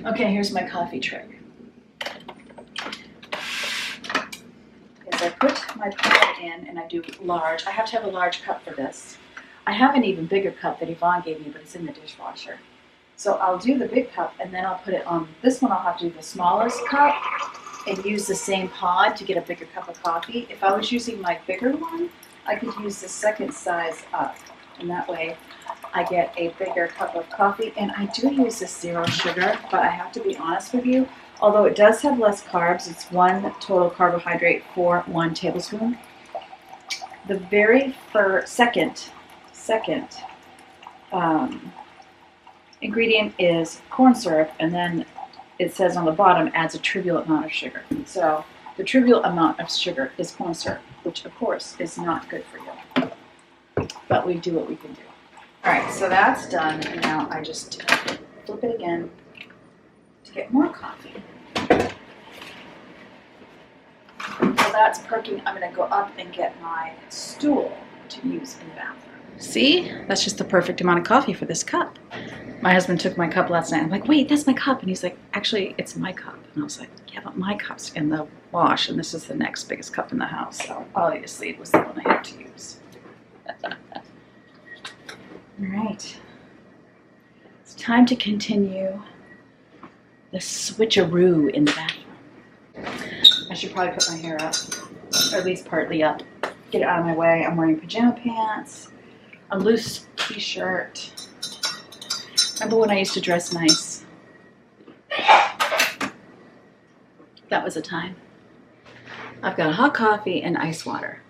Okay, here's my coffee trick. Is I put my pot in and I do large. I have to have a large cup for this. I have an even bigger cup that Yvonne gave me, but it's in the dishwasher. So I'll do the big cup and then I'll put it on this one. I'll have to do the smallest cup and use the same pod to get a bigger cup of coffee. If I was using my bigger one, I could use the second size up, and that way I get a bigger cup of coffee. And I do use this 0 sugar, but I have to be honest with you, although it does have less carbs, it's 1 total carbohydrate for 1 tablespoon. The very second ingredient is corn syrup, and then it says on the bottom adds a trivial amount of sugar. So the trivial amount of sugar is corn syrup, which of course is not good for you. But we do what we can do. All right, so that's done, and now I just flip it again to get more coffee. So that's perking. I'm going to go up and get my stool to use in the bathroom. See? That's just the perfect amount of coffee for this cup. My husband took my cup last night. I'm like, wait, that's my cup. And he's like, actually, it's my cup. And I was like, yeah, but my cup's in the wash, and this is the next biggest cup in the house. So obviously it was the one I had to use. All right. It's time to continue the switcheroo in the bathroom. I should probably put my hair up, or at least partly up. Get it out of my way. I'm wearing pajama pants, a loose t-shirt. Remember when I used to dress nice? That was a time. I've got hot coffee and ice water.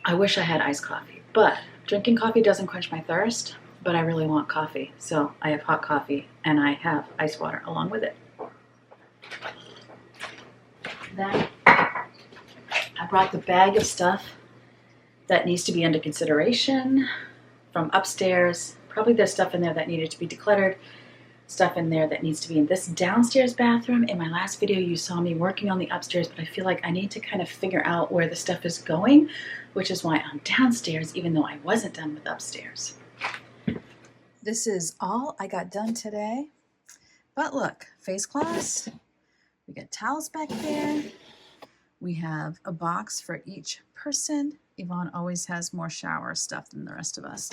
I wish I had iced coffee, but drinking coffee doesn't quench my thirst, but I really want coffee. So I have hot coffee and I have ice water along with it. Then I brought the bag of stuff that needs to be under consideration from upstairs. Probably there's stuff in there that needed to be decluttered, stuff in there that needs to be in this downstairs bathroom. In my last video, you saw me working on the upstairs, but I feel like I need to kind of figure out where the stuff is going, which is why I'm downstairs, even though I wasn't done with upstairs. This is all I got done today. But look, face cloths, we got towels back there. We have a box for each person. Yvonne always has more shower stuff than the rest of us.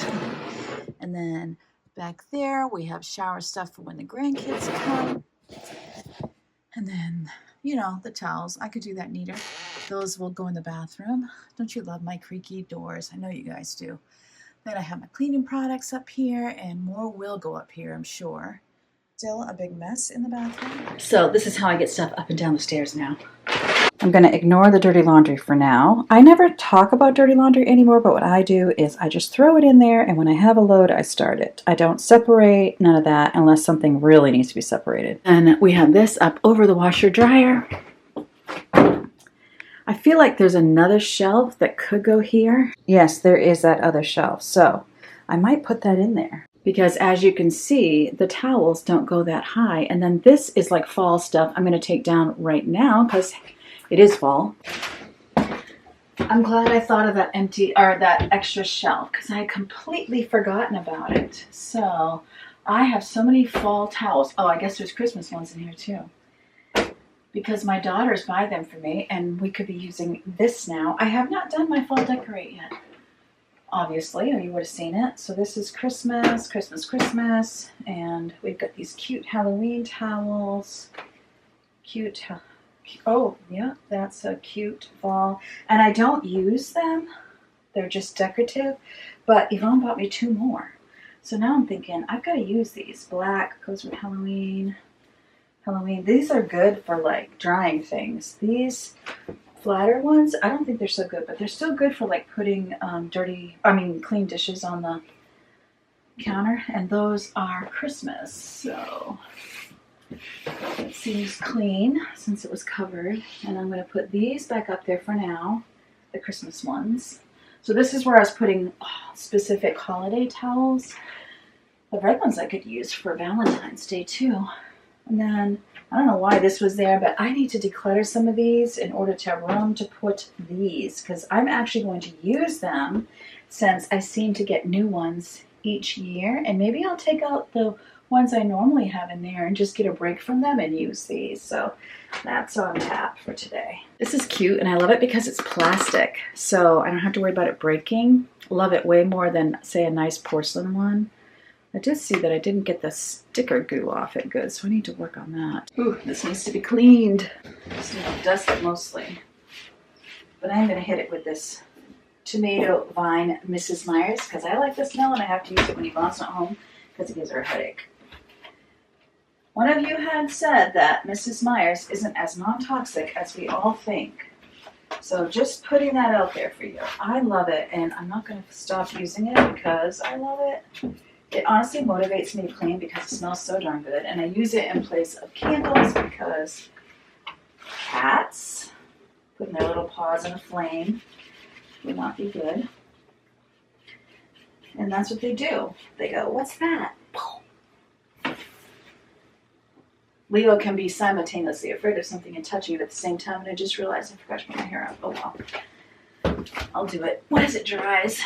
And then back there, we have shower stuff for when the grandkids come. And then, you know, the towels. I could do that neater. Those will go in the bathroom. Don't you love my creaky doors? I know you guys do. Then I have my cleaning products up here, and more will go up here, I'm sure. Still a big mess in the bathroom. So this is how I get stuff up and down the stairs now. I'm going to ignore the dirty laundry for now. I never talk about dirty laundry anymore, but what I do is I just throw it in there, and when I have a load, I start it. I don't separate, none of that, unless something really needs to be separated. And we have this up over the washer dryer. I feel like there's another shelf that could go here. Yes, there is that other shelf, so I might put that in there. Because as you can see, the towels don't go that high. And then this is like fall stuff I'm going to take down right now because it is fall. I'm glad I thought of that that extra shelf because I had completely forgotten about it. So I have so many fall towels. Oh, I guess there's Christmas ones in here too. Because my daughters buy them for me and we could be using this now. I have not done my fall decorate yet. Obviously, or you would have seen it. So this is Christmas, Christmas, Christmas. And we've got these cute Halloween towels. Cute. Oh, yeah, that's a cute fall. And I don't use them. They're just decorative. But Yvonne bought me 2 more. So now I'm thinking, I've got to use these. Black goes with Halloween. Halloween. These are good for like drying things. These flatter ones, I don't think they're so good, but they're still good for like putting clean dishes on the counter. And those are Christmas. So it seems clean since it was covered. And I'm going to put these back up there for now, the Christmas ones. So this is where I was putting specific holiday towels. The red ones I could use for Valentine's Day too. And then, I don't know why this was there, but I need to declutter some of these in order to have room to put these. Because I'm actually going to use them since I seem to get new ones each year, and maybe I'll take out the ones I normally have in there and just get a break from them and use these. So that's on tap for today. This is cute, and I love it because it's plastic, so I don't have to worry about it breaking. Love it way more than, say, a nice porcelain one. I did see that I didn't get the sticker goo off it good, so I need to work on that. Ooh, this needs to be cleaned. Just need to dust it mostly. But I'm gonna hit it with this tomato vine Mrs. Myers because I like the smell and I have to use it when Yvonne's not home because it gives her a headache. One of you had said that Mrs. Myers isn't as non-toxic as we all think. So just putting that out there for you. I love it, and I'm not going to stop using it because I love it. It honestly motivates me to clean because it smells so darn good, and I use it in place of candles because cats putting their little paws in a flame would not be good. And that's what they do. They go, "What's that?" Leo can be simultaneously afraid of something and touching it at the same time, and I just realized I forgot to put my hair up. Oh well. I'll do it once it dries.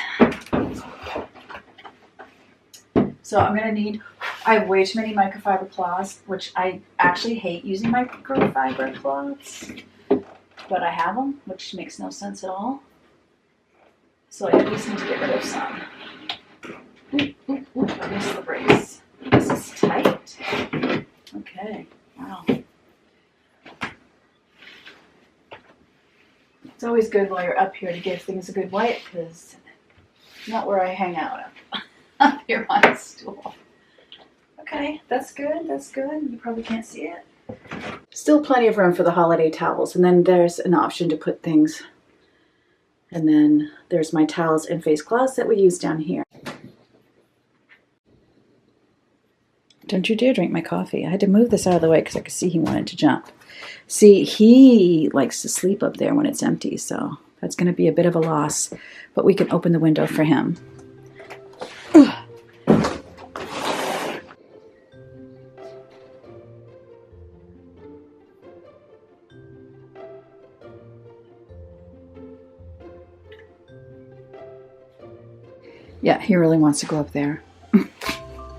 So I'm going to need, I have way too many microfiber cloths, which I actually hate using microfiber cloths, but I have them, which makes no sense at all. So I just need to get rid of some. I missed the brace. This is tight. Okay, wow. It's always good while you're up here to give things a good wipe because it's not where I hang out up here on a stool. Okay, that's good, that's good. You probably can't see it. Still plenty of room for the holiday towels, and then there's an option to put things. And then there's my towels and face cloths that we use down here. Don't you dare drink my coffee. I had to move this out of the way because I could see he wanted to jump. See, he likes to sleep up there when it's empty, so that's going to be a bit of a loss. But we can open the window for him. Yeah, he really wants to go up there.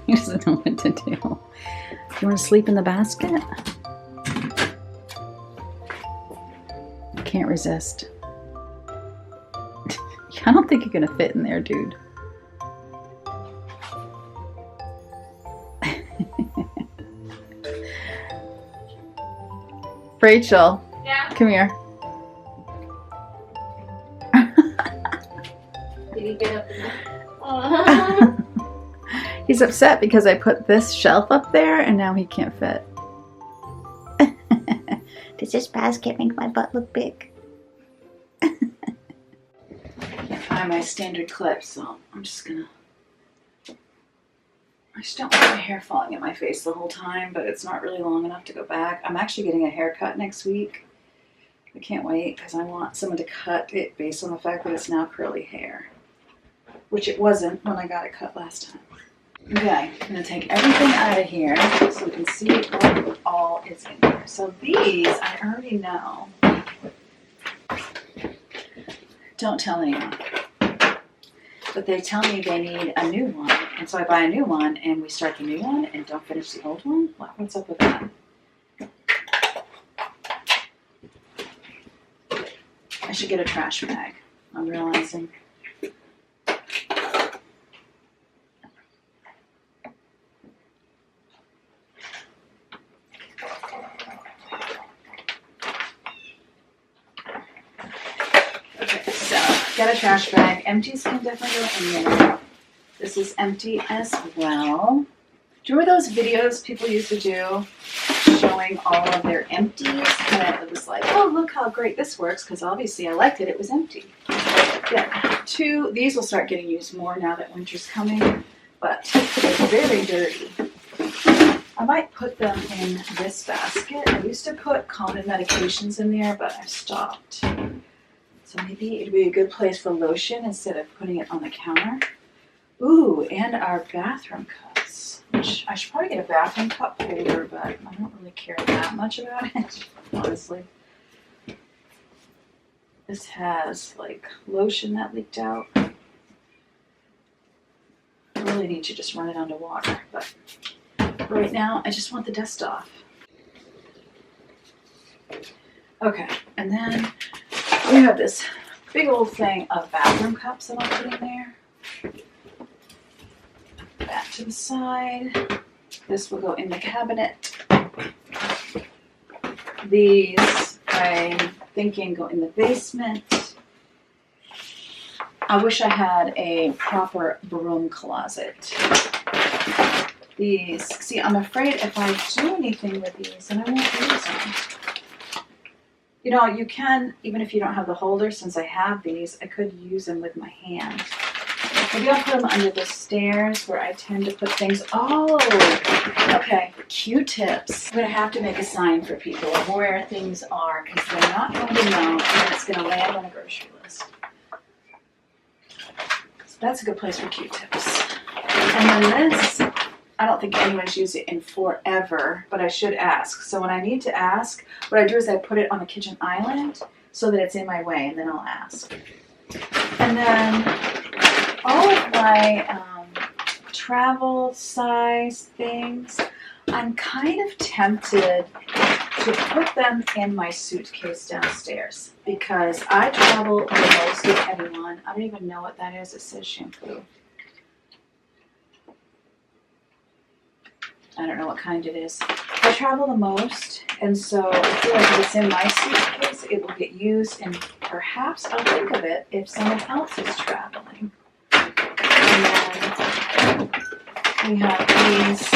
He doesn't know what to do. You want to sleep in the basket? Can't resist. I don't think you're going to fit in there, dude. Rachel. Yeah? Come here. Did he get up in there? He's upset because I put this shelf up there and now he can't fit. Does this basket make my butt look big? I can't find my standard clip, so I'm just gonna... I just don't want my hair falling in my face the whole time, but it's not really long enough to go back. I'm actually getting a haircut next week. I can't wait because I want someone to cut it based on the fact that it's now curly hair, which it wasn't when I got it cut last time. Okay, I'm going to take everything out of here so we can see what all is in here. So these, I already know. Don't tell anyone. But they tell me they need a new one. And so I buy a new one and we start the new one and don't finish the old one? What's up with that? I should get a trash bag, I'm realizing. Get a trash bag. Empties can definitely go in there. This is empty as well. Do you remember those videos people used to do showing all of their empties? And it was like, oh, look how great this works, because obviously I liked it. It was empty. Yeah, these will start getting used more now that winter's coming, but they're very dirty. I might put them in this basket. I used to put common medications in there, but I stopped. So maybe it'd be a good place for lotion instead of putting it on the counter. Ooh, and our bathroom cups, which I should probably get a bathroom cup holder, but I don't really care that much about it, honestly. This has like lotion that leaked out. really need to just run it under water, but right now I just want the dust off. Okay, and then we have this big old thing of bathroom cups that I'll put in there. That to the side. This will go in the cabinet. These, I'm thinking, go in the basement. I wish I had a proper broom closet. These, see, I'm afraid if I do anything with these, then I won't use them. You know, you can, even if you don't have the holder, since I have these, I could use them with my hand. Maybe I'll put them under the stairs where I tend to put things. Oh, okay, Q-tips. I'm going to have to make a sign for people of where things are because they're not going to know and it's going to land on a grocery list. So that's a good place for Q-tips. And then this, I don't think anyone's used it in forever, but I should ask. So when I need to ask, what I do is I put it on the kitchen island so that it's in my way, and then I'll ask. And then all of my travel size things, I'm kind of tempted to put them in my suitcase downstairs because I travel the most of everyone. I don't even know what that is. It says shampoo. I don't know what kind it is. I travel the most, and so I feel like if it's in my suitcase, it will get used, and perhaps I'll think of it if someone else is traveling. And then we have these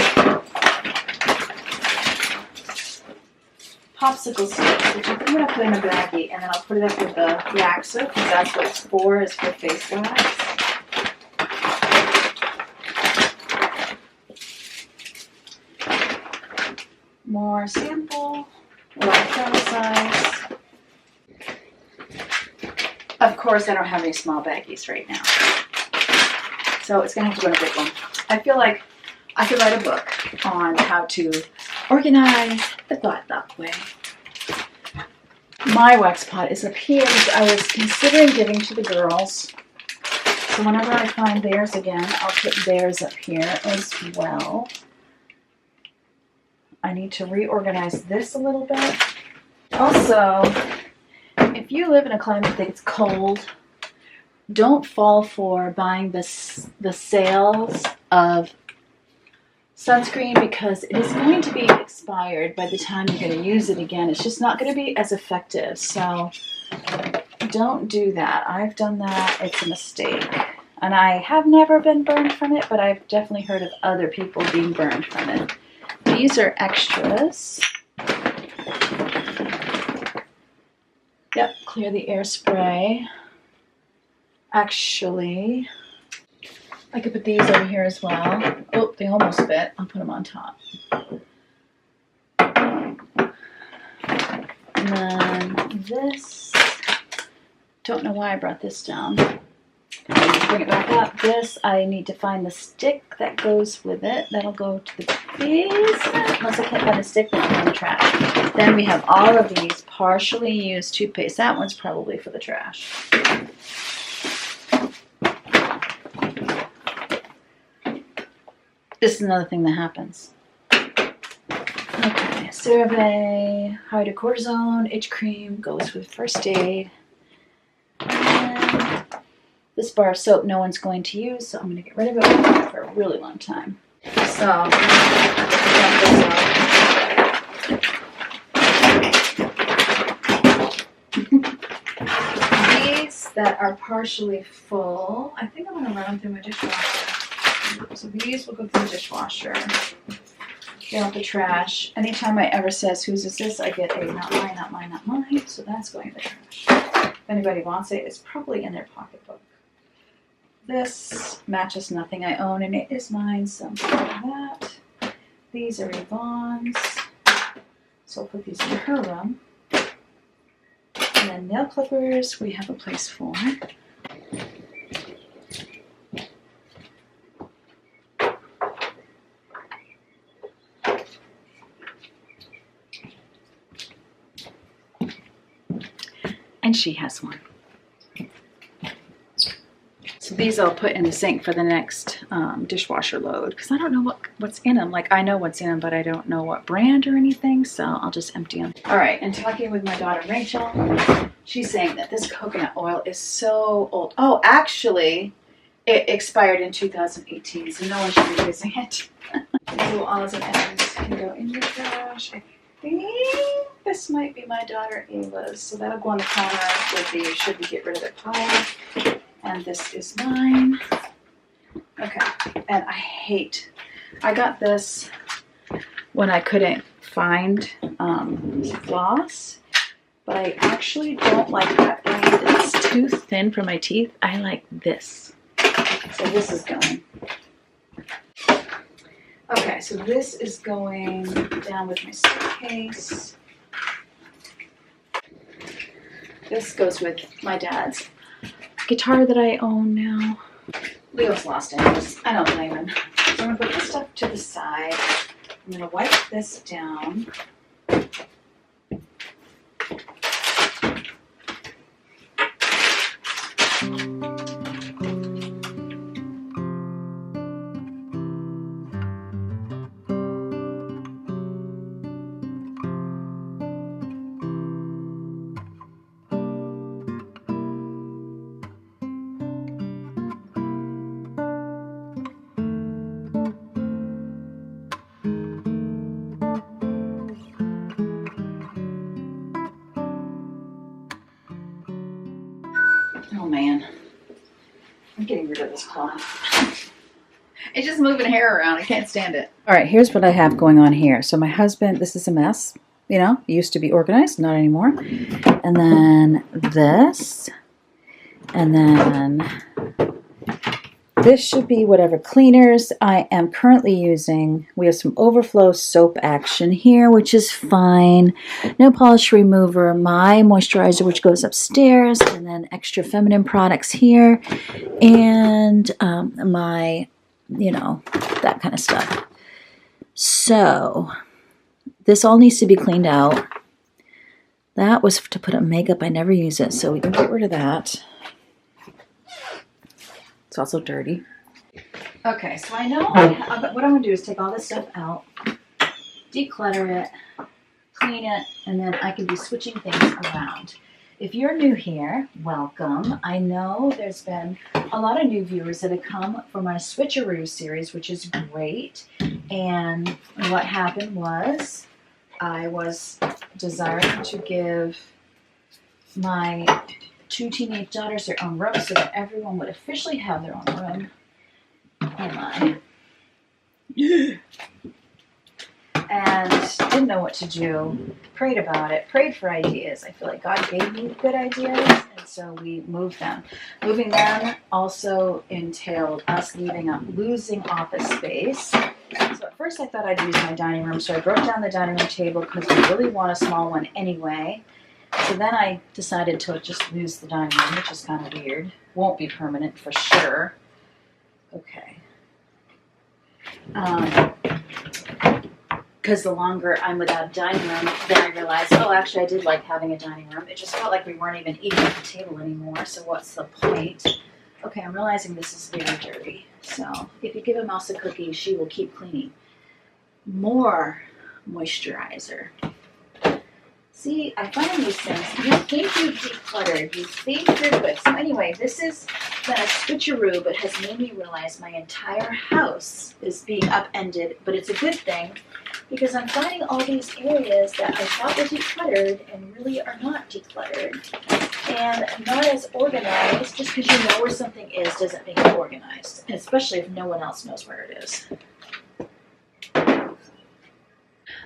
popsicle sticks, which I'm going to put in a baggie, and then I'll put it up with the waxer, because that's what it's for, is for face wax. More sample, like travel size. Of course, I don't have any small baggies right now. So it's going to have to go in a big one. I feel like I could write a book on how to organize the thought that way. My wax pot is up here, which I was considering giving to the girls. So whenever I find theirs again, I'll put theirs up here as well. I need to reorganize this a little bit. Also, if you live in a climate that's cold, don't fall for buying the sales of sunscreen because it is going to be expired by the time you're going to use it again. It's just not going to be as effective. So don't do that. I've done that. It's a mistake. And I have never been burned from it, but I've definitely heard of other people being burned from it. These are extras. Yep, clear the air spray. Actually, I could put these over here as well. Oh, they almost fit. I'll put them on top. And then this. Don't know why I brought this down. Bring it back up. This, I need to find the stick that goes with it. That'll go to the basement. Unless I can't find a stick, then I'll in the trash. Then we have all of these partially used toothpaste. That one's probably for the trash. This is another thing that happens. Okay, survey, hydrocortisone, itch cream, goes with first aid. And this bar of soap no one's going to use, so I'm going to get rid of it for a really long time. So, these that are partially full, I think I'm going to run them through my dishwasher. So these will go through the dishwasher. Get out the trash. Anytime I ever says, whose is this, I get a not mine, not mine, not mine. So that's going in the trash. If anybody wants it, it's probably in their pocketbook. This matches nothing I own, and it is mine, so I'm going to do that. These are Yvonne's. So I'll put these in her room. And then nail clippers, we have a place for. And she has one. So These I'll put in the sink for the next dishwasher load because I don't know what's in them. Like I know what's in them, but I don't know what brand or anything, so I'll just empty them. All right, and talking with my daughter Rachel, she's saying that this coconut oil is so old. Oh, actually, it expired in 2018, so no one should be using it. Little odds and ends can go in your trash. I think this might be my daughter Ava's, so that'll go on the counter with the should we get rid of it pile. And this is mine. Okay, and I got this when I couldn't find floss, but I actually don't like that brand. It's too thin for my teeth. I like this. So this is going. Okay, so this is going down with my suitcase. This goes with my dad's guitar that I own now. Leo's lost interest. I don't blame him. So I'm gonna put this stuff to the side. I'm gonna wipe this down. Oh man, I'm getting rid of this cloth. It's just moving hair around. I can't stand it. All right, here's what I have going on here. So my husband, this is a mess. You know, it used to be organized, not anymore. And then this. And then this should be whatever cleaners I am currently using. We have some overflow soap action here, which is fine. No polish remover. My moisturizer, which goes upstairs. And then extra feminine products here. And my, you know, that kind of stuff. So this all needs to be cleaned out. That was to put up makeup. I never use it, so we can get rid of that. It's also dirty. Okay, so I know what I'm going to do is take all this stuff out, declutter it, clean it, and then I can be switching things around. If you're new here, welcome. I know there's been a lot of new viewers that have come from my Switcheroo series, which is great. And what happened was I was desiring to give my 2 teenage daughters their own room so that everyone would officially have their own room. Oh my. And didn't know what to do. Prayed about it. Prayed for ideas. I feel like God gave me good ideas, and so we moved them. Moving them also entailed us losing office space. So at first I thought I'd use my dining room, so I broke down the dining room table because we really want a small one anyway. So then I decided to just lose the dining room, which is kind of weird. Won't be permanent for sure. Okay. Because the longer I'm without a dining room, then I realized, oh, actually I did like having a dining room. It just felt like we weren't even eating at the table anymore, so what's the point? Okay, I'm realizing this is very dirty. So if you give a mouse a cookie, she will keep cleaning. More moisturizer. See, I find these things. You think you've decluttered. You think you're good. So anyway, this is been a switcheroo, but has made me realize my entire house is being upended. But it's a good thing because I'm finding all these areas that I thought were decluttered and really are not decluttered and not as organized. Just because you know where something is doesn't make it organized, and especially if no one else knows where it is.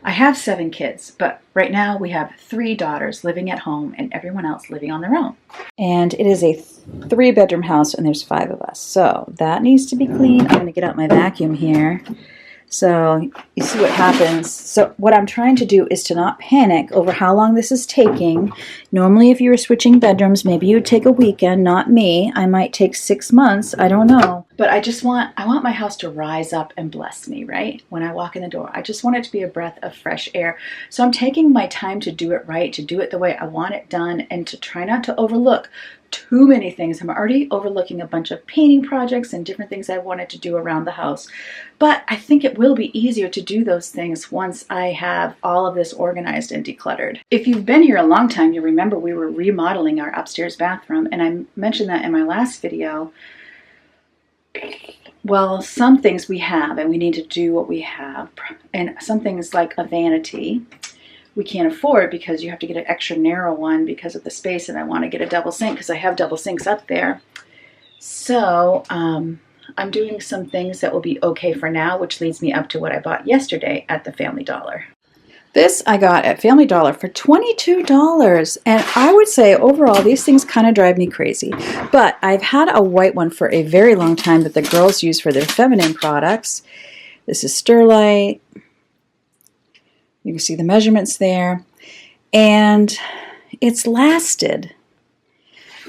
I have 7 kids, but right now we have 3 daughters living at home and everyone else living on their own. And it is a 3-bedroom house and there's 5 of us. So that needs to be clean. I'm going to get out my vacuum here. So you see what happens. So what I'm trying to do is to not panic over how long this is taking. Normally if you were switching bedrooms, maybe you'd take a weekend, not me. I might take 6 months, I don't know. But I want my house to rise up and bless me, right? When I walk in the door. I just want it to be a breath of fresh air. So I'm taking my time to do it right, to do it the way I want it done, and to try not to overlook too many things. I'm already overlooking a bunch of painting projects and different things I wanted to do around the house. But I think it will be easier to do those things once I have all of this organized and decluttered. If you've been here a long time, you'll remember we were remodeling our upstairs bathroom, and I mentioned that in my last video. Well, some things we have and we need to do what we have, and some things like a vanity we can't afford because you have to get an extra narrow one because of the space, and I want to get a double sink because I have double sinks up there. So I'm doing some things that will be okay for now, which leads me up to what I bought yesterday at the Family Dollar. This I got at Family Dollar for $22, and I would say overall these things kind of drive me crazy. But I've had a white one for a very long time that the girls use for their feminine products. This is Sterlite. You can see the measurements there, and it's lasted.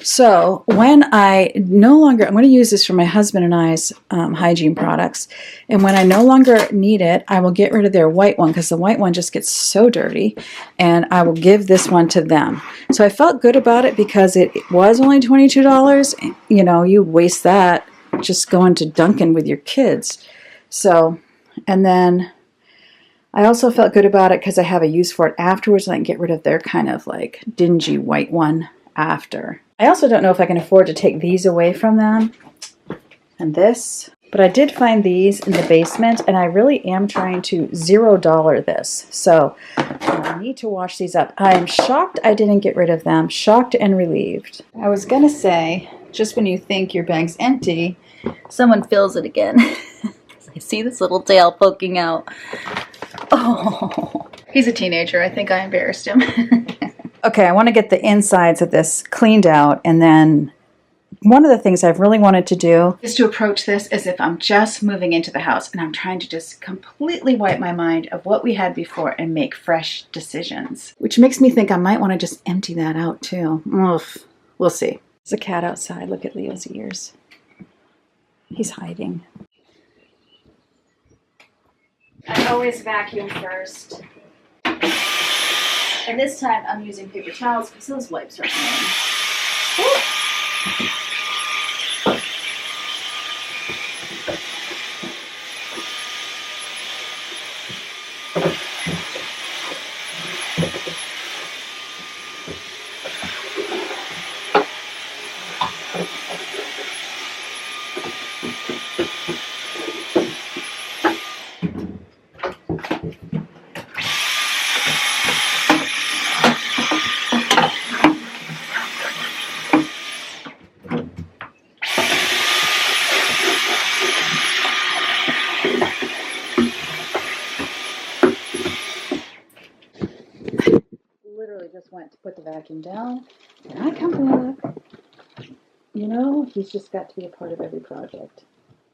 So when I'm going to use this for my husband and I's hygiene products, and when I no longer need it, I will get rid of their white one because the white one just gets so dirty, and I will give this one to them. So I felt good about it because it was only $22. You know, you waste that just going to Dunkin' with your kids. So, and then I also felt good about it because I have a use for it afterwards, and I can get rid of their kind of like dingy white one after. I also don't know if I can afford to take these away from them and this, but I did find these in the basement, and I really am trying to $0 this. So I need to wash these up. I am shocked I didn't get rid of them. Shocked and relieved. I was going to say, just when you think your bag's empty, someone fills it again. I see this little tail poking out. Oh, he's a teenager. I think I embarrassed him. Okay, I want to get the insides of this cleaned out, and then one of the things I've really wanted to do is to approach this as if I'm just moving into the house, and I'm trying to just completely wipe my mind of what we had before and make fresh decisions, which makes me think I might want to just empty that out too. Oof. We'll see. There's a cat outside. Look at Leo's ears. He's hiding. I always vacuum first. And this time I'm using paper towels because those wipes are clean. Just went to put the vacuum down, and I come back. You know, he's just got to be a part of every project.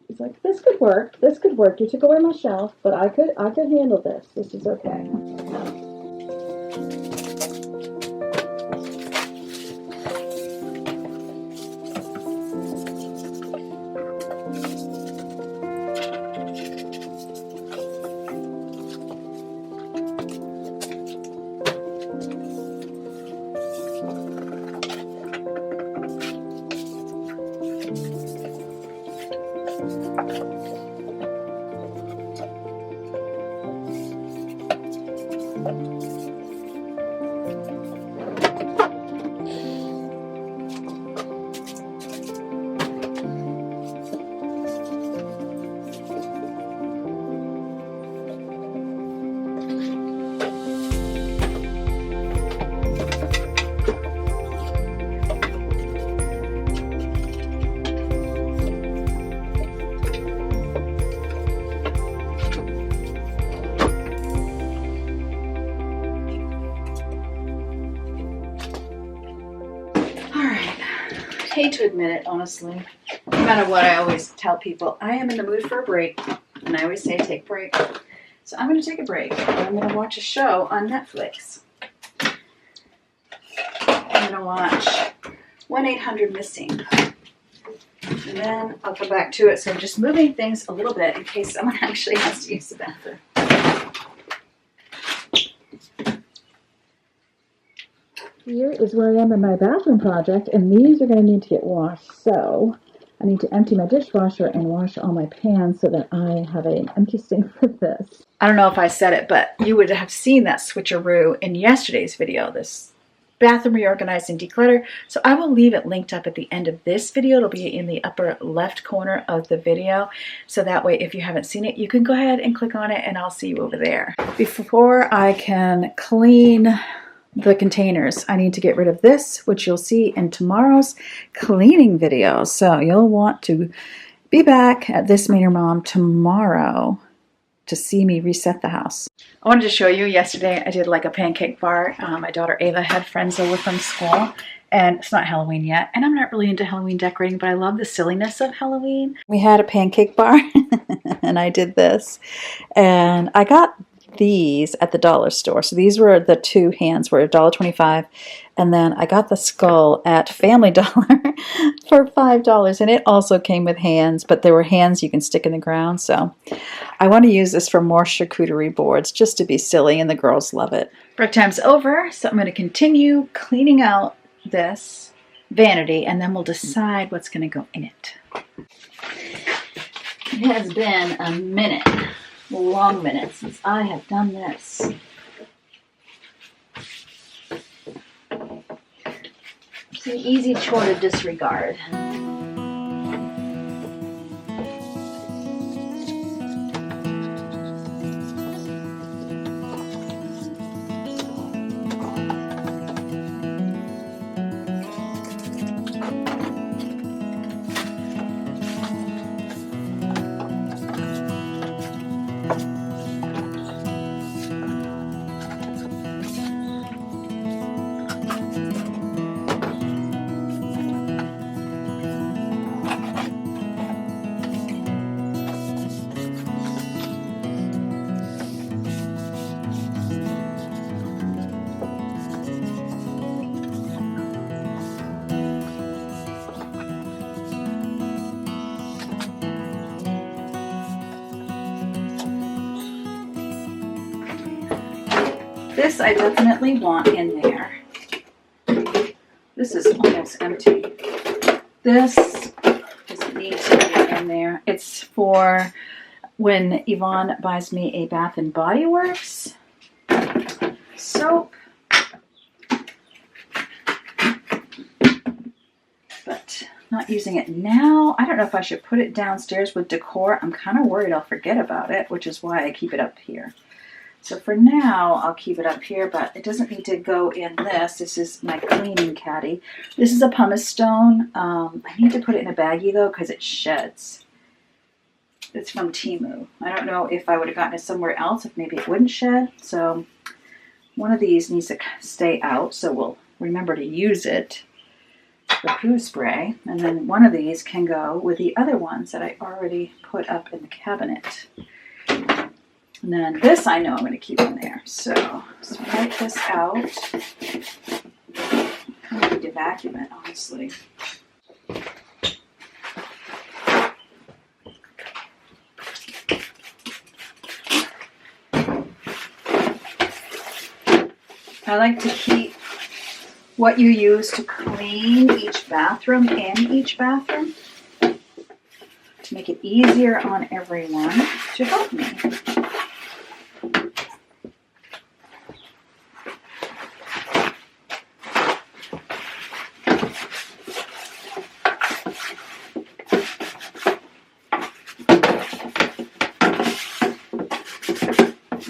He's like, this could work, this could work. You took away my shelf, but I could handle this. This is okay. Hate to admit it, honestly. No matter what, I always tell people I am in the mood for a break, and I always say take a break. So I'm going to take a break, and I'm going to watch a show on Netflix. I'm going to watch 1-800-MISSING, and then I'll come back to it. So I'm just moving things a little bit in case someone actually has to use the bathroom. Here is where I am in my bathroom project, and these are going to need to get washed. So I need to empty my dishwasher and wash all my pans so that I have an empty sink for this. I don't know if I said it, but you would have seen that switcheroo in yesterday's video, this bathroom reorganizing declutter. So I will leave it linked up at the end of this video. It'll be in the upper left corner of the video. So that way, if you haven't seen it, you can go ahead and click on it and I'll see you over there. Before I can clean the containers, I need to get rid of this, which you'll see in tomorrow's cleaning video. So you'll want to be back at This Mainer Mom tomorrow to see me reset the house. I wanted to show you, yesterday I did like a pancake bar. My daughter Ava had friends over from school, and it's not Halloween yet, and I'm not really into Halloween decorating, but I love the silliness of Halloween. We had a pancake bar and I did this, and I got these at the dollar store. So these were the two hands were $1.25, and then I got the skull at Family Dollar for $5, and it also came with hands, but there were hands you can stick in the ground. So I want to use this for more charcuterie boards just to be silly, and the girls love it. Break time's over, so I'm going to continue cleaning out this vanity, and then we'll decide what's going to go in it. It has been a minute, long minute, since I have done this. It's an easy chore to disregard. This I definitely want in there. This is almost empty. This doesn't need to be in there. It's for when Yvonne buys me a Bath and Body Works soap. But not using it now. I don't know if I should put it downstairs with decor. I'm kind of worried I'll forget about it, which is why I keep it up here. So for now, I'll keep it up here, but it doesn't need to go in this. This is my cleaning caddy. This is a pumice stone. I need to put it in a baggie, though, because it sheds. It's from Temu. I don't know if I would have gotten it somewhere else, if maybe it wouldn't shed. So one of these needs to stay out, so we'll remember to use it for poo spray. And then one of these can go with the other ones that I already put up in the cabinet. And then this I know I'm going to keep in there. So let's wipe this out. I kind of need to vacuum it, honestly. I like to keep what you use to clean each bathroom in each bathroom to make it easier on everyone to help me.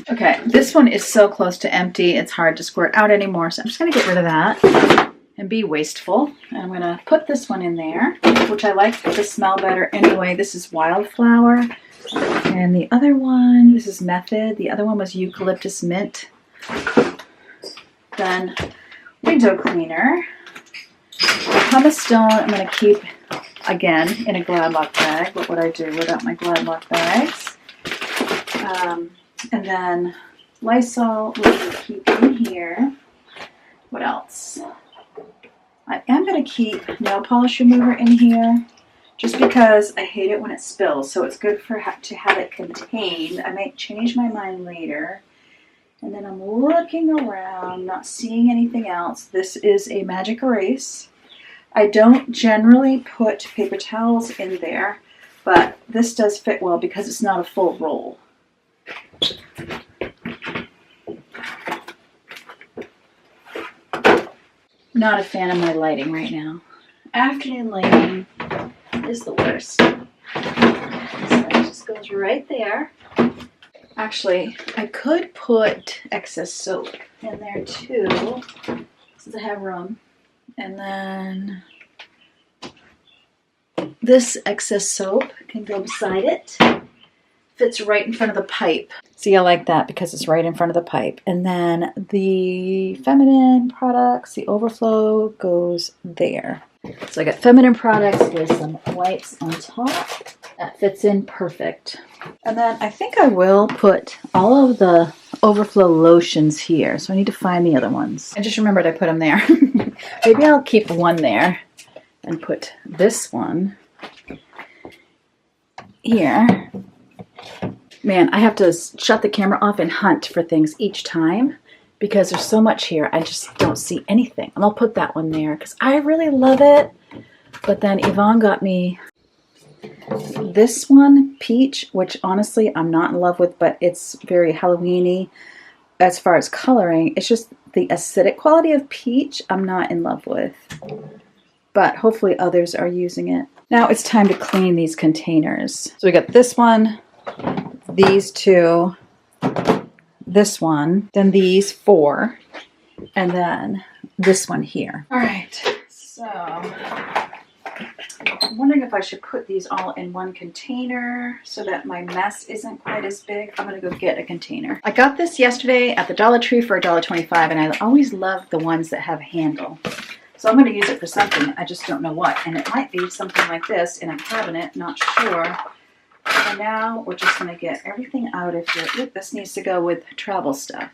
Okay, this one is so close to empty, it's hard to squirt out anymore, so I'm just going to get rid of that and be wasteful. And I'm going to put this one in there, which I like the smell better anyway. This is Wildflower. And the other one, this is Method. The other one was Eucalyptus Mint. Then window cleaner. The pumice stone I'm going to keep, again, in a Glad Lock bag. What would I do without my Glad Lock bags? And then Lysol, which we'll keep in here. What else? I am going to keep nail polish remover in here just because I hate it when it spills. So it's good to have it contained. I might change my mind later And then I'm looking around, not seeing anything else. This is a magic erase. I don't generally put paper towels in there, but this does fit well because it's not a full roll. Not a fan of my lighting right now. Afternoon lighting is the worst. So it just goes right there. Actually, I could put excess soap in there too, since I have room. And then this excess soap can go beside it. Fits right in front of the pipe. See, I like that because it's right in front of the pipe. And then the feminine products, the overflow goes there. So I got feminine products with some wipes on top. That fits in perfect. And then I think I will put all of the overflow lotions here. So I need to find the other ones. I just remembered I put them there. Maybe I'll keep one there and put this one here. Man, I have to shut the camera off and hunt for things each time because there's so much here. I just don't see anything. And I'll put that one there because I really love it. But then Yvonne got me this one, Peach, which honestly I'm not in love with, but it's very Halloween-y as far as coloring. It's just the acidic quality of Peach I'm not in love with. But hopefully others are using it. Now it's time to clean these containers. So we got this one, these two, this one, then these 4, and then this one here. All right, so I'm wondering if I should put these all in one container so that my mess isn't quite as big. I'm gonna go get a container. I got this yesterday at the Dollar Tree for $1.25, and I always love the ones that have a handle. So I'm gonna use it for something, I just don't know what. And it might be something like this in a cabinet, not sure. So now we're just gonna get everything out of here. Oop, this needs to go with travel stuff.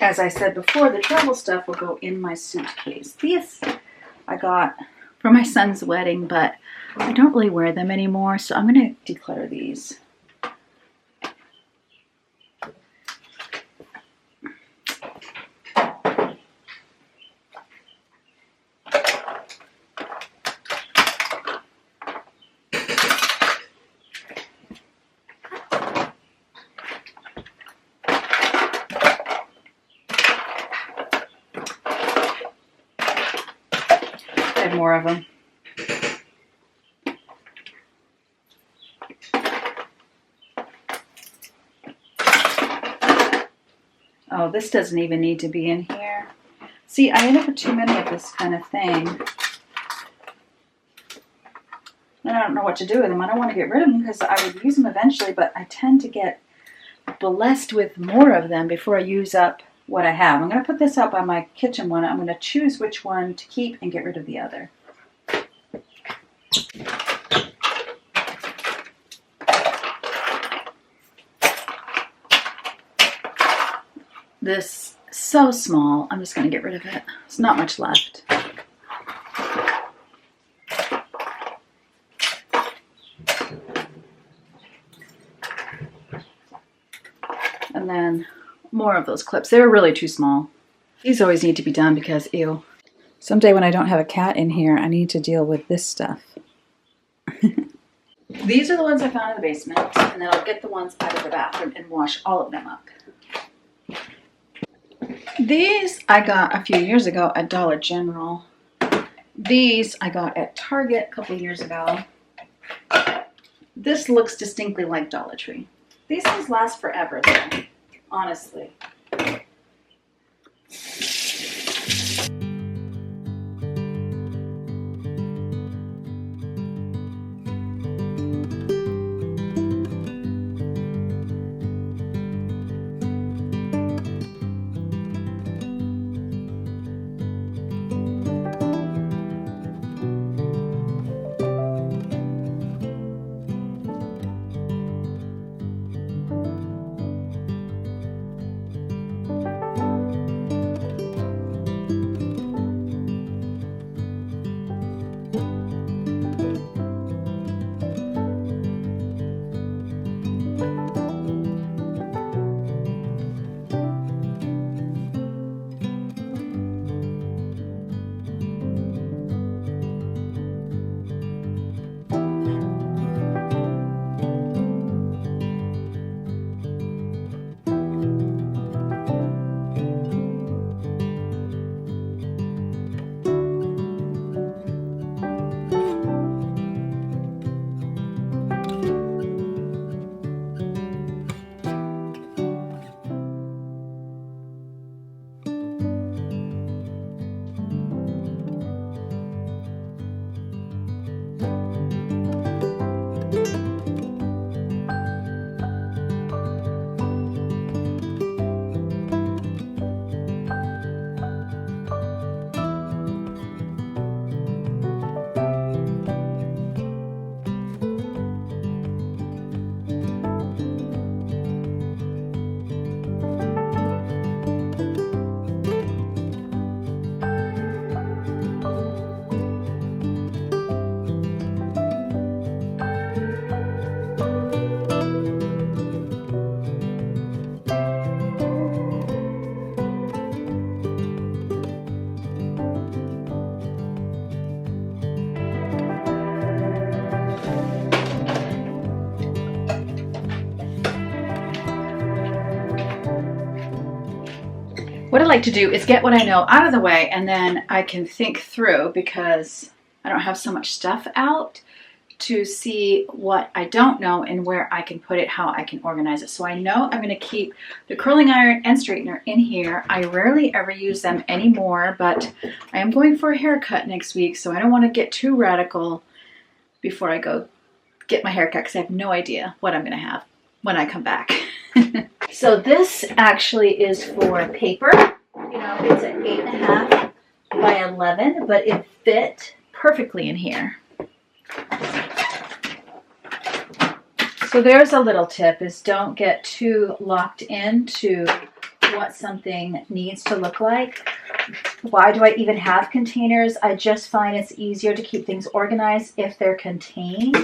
As I said before, the travel stuff will go in my suitcase. These I got for my son's wedding, but I don't really wear them anymore, so I'm gonna declutter these. More of them. Oh, this doesn't even need to be in here. See, I end up with too many of this kind of thing. And I don't know what to do with them. I don't want to get rid of them because I would use them eventually, but I tend to get blessed with more of them before I use up what I have. I'm going to put this out by my kitchen one. I'm going to choose which one to keep and get rid of the other. This is so small, I'm just going to get rid of it. There's not much left. And then more of those clips. They were really too small. These always need to be done because, ew. Someday when I don't have a cat in here, I need to deal with this stuff. These are the ones I found in the basement, and then I'll get the ones out of the bathroom and wash all of them up. These I got a few years ago at Dollar General. These I got at Target a couple years ago. This looks distinctly like Dollar Tree. These things last forever though, honestly. what I like to do is get what I know out of the way, and then I can think through, because I don't have so much stuff out, to see what I don't know and where I can put it, how I can organize it. So I know I'm going to keep the curling iron and straightener in here. I rarely ever use them anymore, but I am going for a haircut next week, so I don't want to get too radical before I go get my haircut, because I have no idea what I'm going to have when I come back. So this actually is for paper. You know, it's an 8.5 by 11, but it fit perfectly in here. So there's a little tip, is don't get too locked into what something needs to look like. Why do I even have containers? I just find it's easier to keep things organized if they're contained.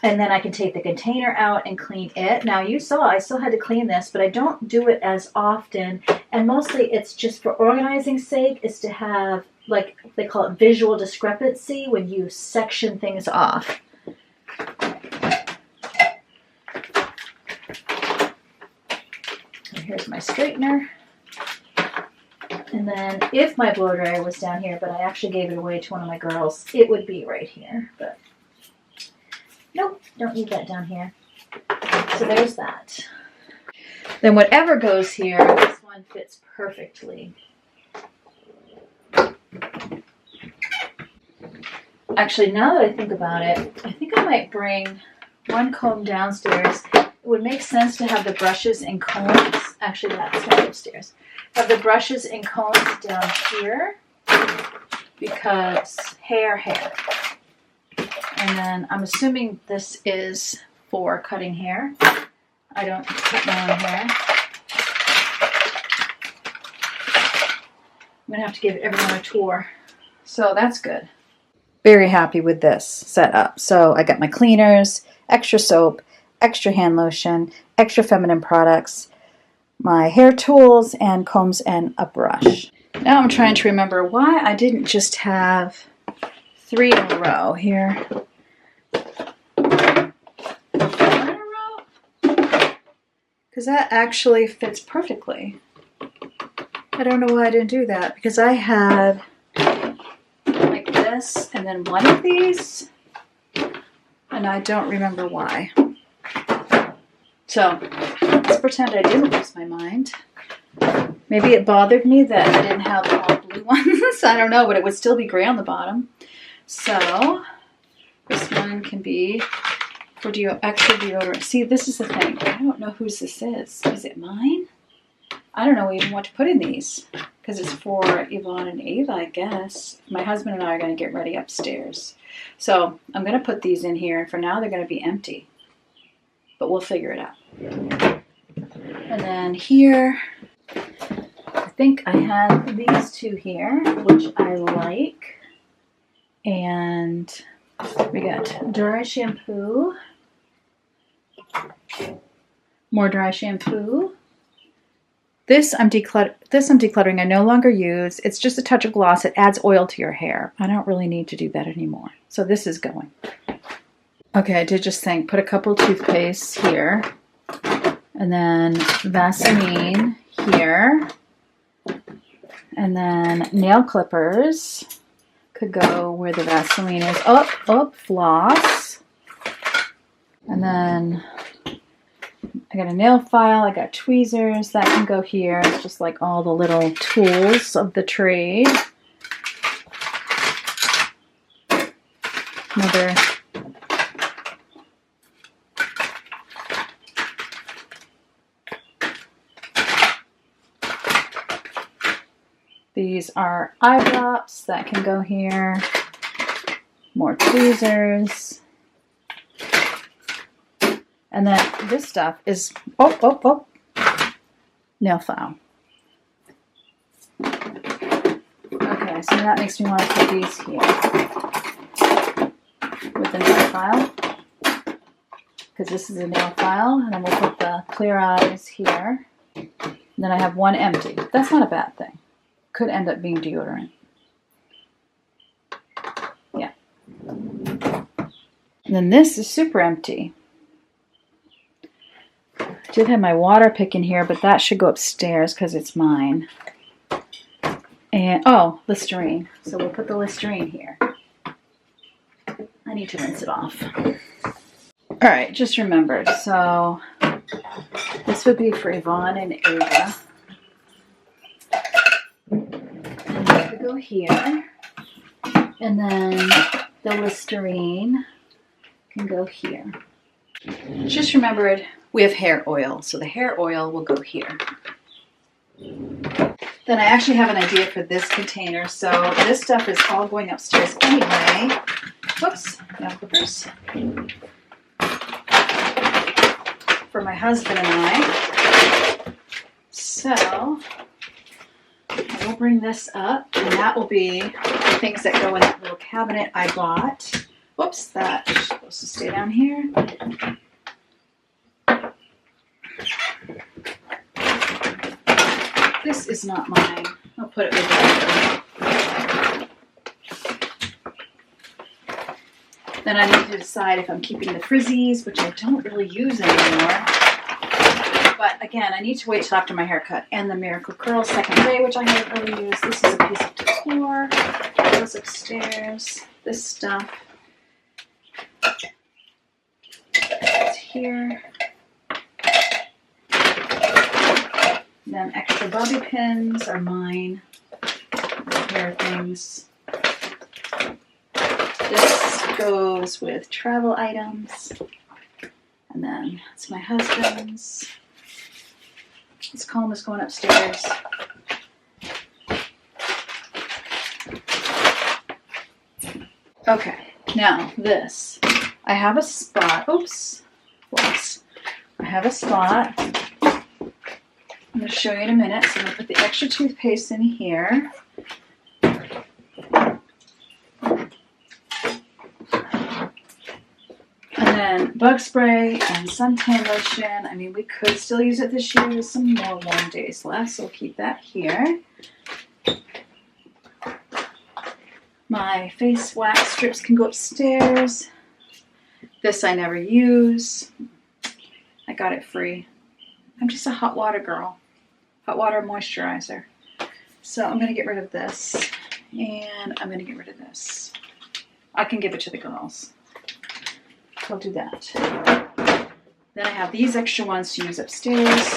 And then I can take the container out and clean it. Now you saw I still had to clean this, but I don't do it as often. And mostly it's just for organizing's sake, is to have, like they call it visual discrepancy, when you section things off. And here's my straightener. And then if my blow dryer was down here, but I actually gave it away to one of my girls, it would be right here. But nope, don't need that down here. So there's that. Then whatever goes here, this one fits perfectly. Actually, now that I think about it, I think I might bring one comb downstairs. It would make sense to have the brushes and combs. Actually, that's not upstairs. Have the brushes and combs down here, because hair. And then I'm assuming this is for cutting hair. I don't cut my own hair. I'm gonna have to give everyone a tour. So that's good. Very happy with this setup. So I got my cleaners, extra soap, extra hand lotion, extra feminine products, my hair tools, and combs, and a brush. Now I'm trying to remember why I didn't just have 3 in a row here. 4 in a row? Because that actually fits perfectly. I don't know why I didn't do that, because I had like this and then one of these, and I don't remember why. So let's pretend I didn't lose my mind. Maybe it bothered me that I didn't have all blue ones. I don't know, but it would still be gray on the bottom. So this one can be for extra deodorant. See, this is the thing. I don't know whose this is. Is it mine? I don't know even what to put in these, because it's for Yvonne and Ava, I guess. My husband and I are going to get ready upstairs. So I'm going to put these in here, and for now they're going to be empty. But we'll figure it out. And then here, I think I have these 2 here, which I like. And we got dry shampoo. More dry shampoo. This I'm decluttering. I no longer use. It's just a touch of gloss. It adds oil to your hair. I don't really need to do that anymore. So this is going. Okay, I did just think, put a couple toothpastes here. And then Vaseline here. And then nail clippers. Could go where the Vaseline is. Up, floss. And then I got a nail file, I got tweezers, that can go here. It's just like all the little tools of the trade. Another these are eye drops that can go here. More tweezers. And then this stuff is, nail file. Okay, so that makes me want to put these here with the nail file, because this is a nail file, and then we'll put the clear eyes here. And then I have one empty. That's not a bad thing. Could end up being deodorant. Yeah. And then this is super empty. I did have my water pick in here, but that should go upstairs because it's mine. And, oh, Listerine. So we'll put the Listerine here. I need to rinse it off. All right, just remembered. So this would be for Yvonne and Ava. And that could go here. And then the Listerine can go here. Just remembered we have hair oil, so the hair oil will go here. Then I actually have an idea for this container. So this stuff is all going upstairs anyway. Whoops, no clippers. For my husband and I. So I will bring this up, and that will be the things that go in that little cabinet I bought. Whoops, that is supposed to stay down here. This is not mine. I'll put it with that. Then I need to decide if I'm keeping the frizzies, which I don't really use anymore. But again, I need to wait till after my haircut. And the Miracle Curl Second Ray, which I haven't really used. This is a piece of decor. It goes upstairs. This stuff is here. And then extra bobby pins are mine. Hair things. This goes with travel items. And then it's my husband's. This comb is going upstairs. Okay, now this. I have a spot. Oops. Whoops. I have a spot. I'm going to show you in a minute. So I'm going to put the extra toothpaste in here. And then bug spray and suntan lotion. I mean, we could still use it this year with some more warm days left, so we'll keep that here. My face wax strips can go upstairs. This I never use. I got it free. I'm just a hot water girl. Hot water moisturizer. So I'm going to get rid of this. And I'm going to get rid of this. I can give it to the girls. I'll do that. Then I have these extra ones to use upstairs.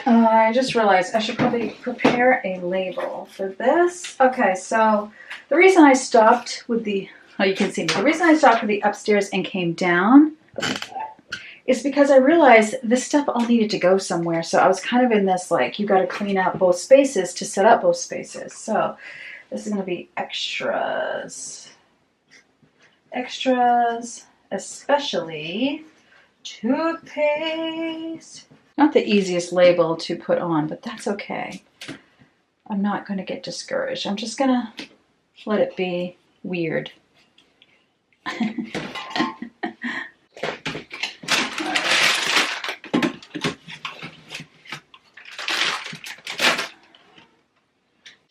I just realized I should probably prepare a label for this. Okay, so the reason I stopped with the, oh, you can see me. The reason I stopped with the upstairs and came down is because I realized this stuff all needed to go somewhere. So I was kind of in this, like, you got to clean out both spaces to set up both spaces. So this is going to be extras. Extras, especially toothpaste. Not the easiest label to put on, but that's okay. I'm not going to get discouraged. I'm just going to let it be weird.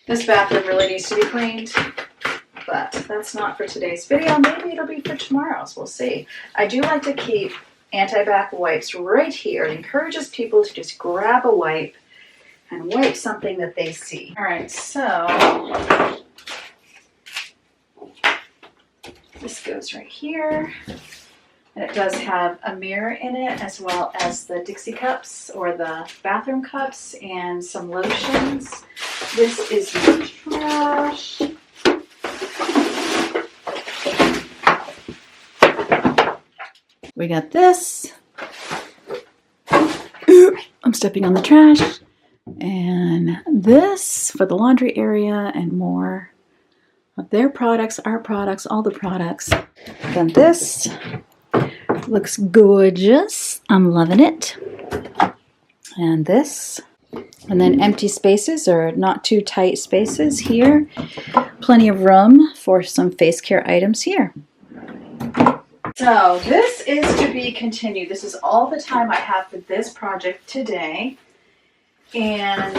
This bathroom really needs to be cleaned. But that's not for today's video. Maybe it'll be for tomorrow's. We'll see. I do like to keep anti-bac wipes right here. It encourages people to just grab a wipe and wipe something that they see. All right, so this goes right here. And it does have a mirror in it, as well as the Dixie cups or the bathroom cups and some lotions. This is the trash. We got this. I'm stepping on the trash. And this for the laundry area and more of their products, our products, all the products. Then this looks gorgeous. I'm loving it. And this. And then empty spaces or not too tight spaces here. Plenty of room for some face care items here. So this is to be continued. This is all the time I have for this project today. And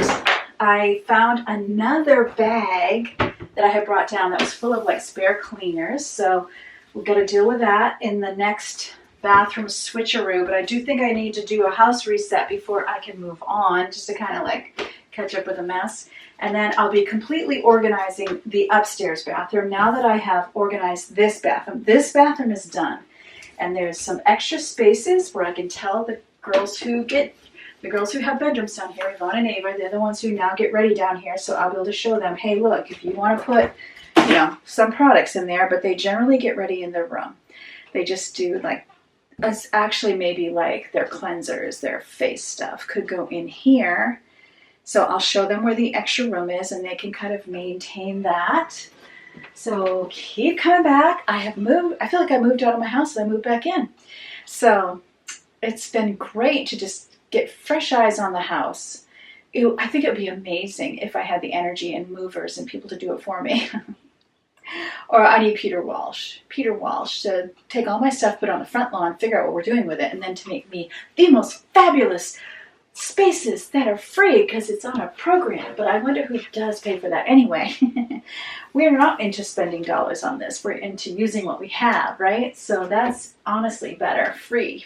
I found another bag that I had brought down that was full of like spare cleaners. So we've got to deal with that in the next bathroom switcheroo, but I do think I need to do a house reset before I can move on, just to kind of like catch up with a mess. And then I'll be completely organizing the upstairs bathroom now that I have organized this bathroom. This bathroom is done. And there's some extra spaces where I can tell the girls who have bedrooms down here, Yvonne and Ava, they're the ones who now get ready down here. So I'll be able to show them, hey, look, if you want to put, you know, some products in there, but they generally get ready in their room. They just do like, it's actually maybe like their cleansers, their face stuff could go in here. So I'll show them where the extra room is and they can kind of maintain that. So keep coming back. I have moved. I feel like I moved out of my house and I moved back in. So it's been great to just get fresh eyes on the house. I think it would be amazing if I had the energy and movers and people to do it for me. Or I need Peter Walsh to take all my stuff, put it on the front lawn, figure out what we're doing with it, and then to make me the most fabulous spaces that are free because it's on a program. But I wonder who does pay for that anyway. We're not into spending dollars on this. We're into using what we have, right? So that's honestly better. Free.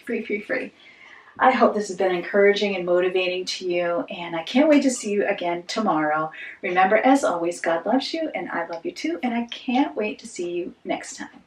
I hope this has been encouraging and motivating to you, and I can't wait to see you again tomorrow. Remember, as always, God loves you, and I love you too, and I can't wait to see you next time.